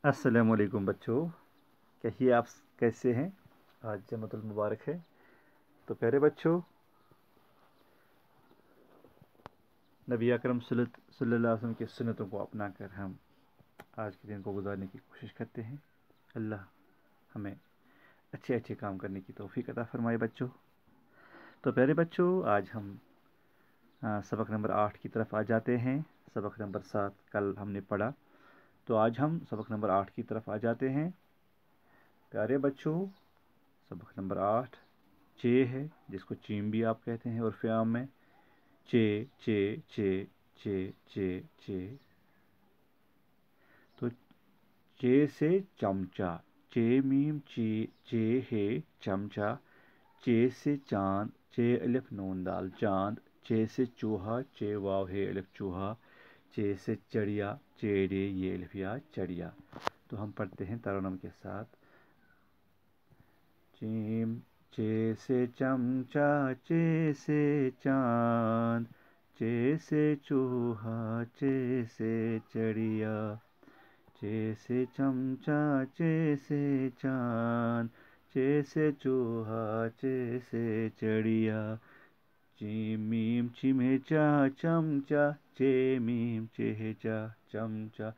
السلام علیکم بچوں، کہیے آپ کیسے ہیں؟ آج جمعۃ المبارک ہے تو پیارے بچوں، نبی اکرم صلی اللہ علیہ وسلم کی سنتوں کو اپنا کر ہم آج کے دن کو گزارنے کی کوشش کرتے ہیں۔ اللہ ہمیں اچھے اچھے کام کرنے کی توفیق عطا فرمائے بچوں۔ تو پیارے بچوں، آج ہم سبق نمبر 8 کی طرف آ جاتے ہیں۔ سبق نمبر 7 کل ہم نے پڑھا، تو آج ہم سبق نمبر 8 کی طرف آ جاتے ہیں۔ پیارے بچوں، سبق نمبر 8 چے ہے، جس کو چیم بھی آپ کہتے ہیں عرف عام میں۔ چے چے چے چے چے چے، تو چے سے چمچا، چے میم چی چے ہے چمچا۔ چے سے چاند، چے الف نون دال چاند۔ چے سے چوہا، چے واو ہے الف چوہا۔ چے سے چڑیا، چے ڈے یہ الف یا چڑیا۔ تو ہم پڑھتے ہیں ترنم کے ساتھ۔ چیم چے سے چمچا، چے سے چاند، چے سے چوہا، چے سے چڑیا۔ چے سے چمچا، چے سے چاند، چے سے چوہا، چے سے چڑیا۔ چیم میم چیم ہے چا چمچا، چے میم چے ہے چا چمچا۔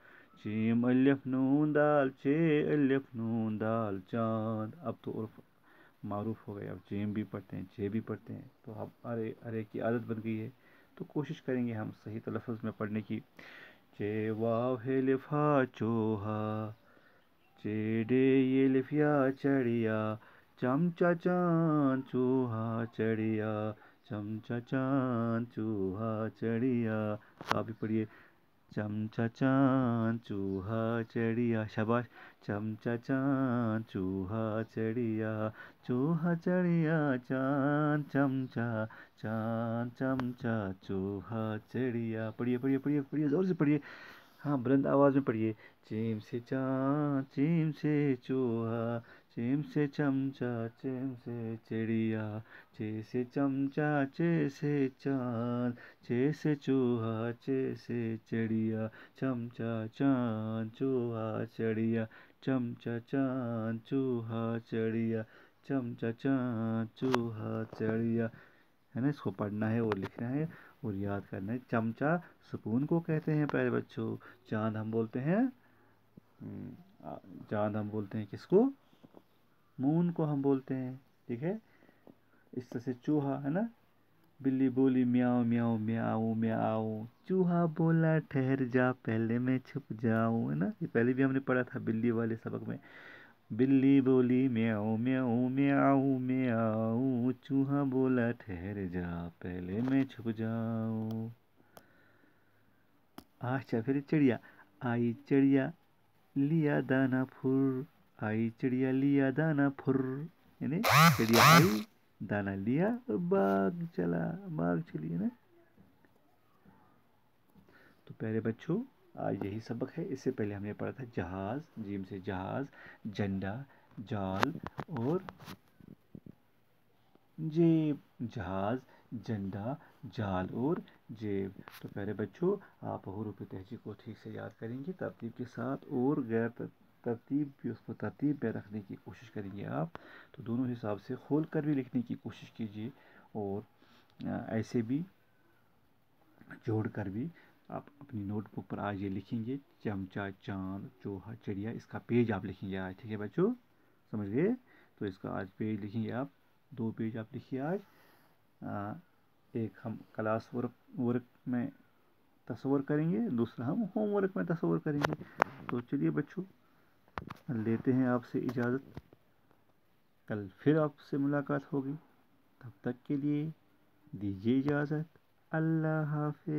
چیم الف نون دال، چے الف نون دال چاند۔ اب تو عرف معروف ہو گئے، اب چیم بھی پڑھتے ہیں، چے بھی پڑھتے ہیں، تو اب ارے کی عادت بن گئی ہے، تو کوشش کریں گے ہم صحیح تلفظ میں پڑھنے کی۔ چے واو ہے لفا چوہا، چے ڈے یہ لفیا چڑیا۔ چمچا چاند چوہا چڑیا، چمچا چاند چوہا چڑیا۔ آپ بھی پڑھیے، چمچا چاند چوہا چڑیا، شاباش۔ چمچا چاند چوہا چڑیا، چوہا چڑیا چاند چمچا، چاند چمچا چوہا چڑیا۔ پڑھیے پڑھیے پڑھیے پڑھیے، زور سے پڑھیے، ہاں بلند آواز میں پڑھیے۔ چیم سے چاند، چیم سے چوہا، چیم سے چمچا، چیم سے چڑیا۔ چے سے چمچا، چے سے چاند، چے سے چوہا، چے سے چڑیا۔ چمچا چاند چوہا چڑیا، چمچا چاند چوہا چڑیا، چمچا چاند چوہا چڑیا۔ ہے نا، اس کو پڑھنا ہے اور لکھنا ہے اور یاد کرنا ہے۔ چمچا سپون کو کہتے ہیں پیارے بچوں۔ چاند ہم بولتے ہیں، چاند ہم بولتے ہیں کس کو؟ مون کو ہم بولتے ہیں، ٹھیک ہے۔ اس طرح سے چوہا ہے نا، بلی بولی میاؤ میاؤ میاؤ میاؤ، چوہا بولا ٹھہر جا پہلے میں چھپ جاؤں، ہے نا، یہ پہلے بھی ہم نے پڑھا تھا بلی والے سبق میں۔ بلی بولی میاؤ میاؤ میاؤ میاؤ، چوہا بولا ٹھہر جا پہلے میں چھپ جاؤں۔ اچھا، پھر چڑیا، آئی چڑیا لیا دانا پھر، آئی چڑیا لیا دانا پھر، یعنی چڑیا آئی، دانا لیا اور باغ چلا، باغ چلی، ہے نا۔ تو پیارے بچوں، آج یہی سبق ہے۔ اس سے پہلے ہم نے پڑھا تھا جہاز، جیم سے جہاز، جھنڈا، جال اور جیب۔ جہاز، جھنڈا، جال اور جیب۔ تو پیارے بچوں، آپ حروف تہجی کو ٹھیک سے یاد کریں گے ترتیب کے ساتھ، اور غیر ترتیب بھی اس کو ترتیب میں رکھنے کی کوشش کریں گے آپ، تو دونوں حساب سے کھول کر بھی لکھنے کی کوشش کیجیے، اور ایسے بھی جوڑ کر بھی آپ اپنی نوٹ بک پر آج یہ لکھیں گے، چمچا چاند چوہا چڑیا، اس کا پیج آپ لکھیں گے آج، ٹھیک ہے بچوں، سمجھ گئے؟ تو اس کا آج پیج لکھیں گے آپ، 2 پیج آپ لکھیے آج۔ ایک ہم کلاس ورک میں تصور کریں گے، دوسرا ہم ہوم ورک میں تصور کریں گے۔ تو چلیے بچوں، لیتے ہیں آپ سے اجازت، کل پھر آپ سے ملاقات ہوگی، تب تک کے لیے دیجیے اجازت، اللہ حافظ۔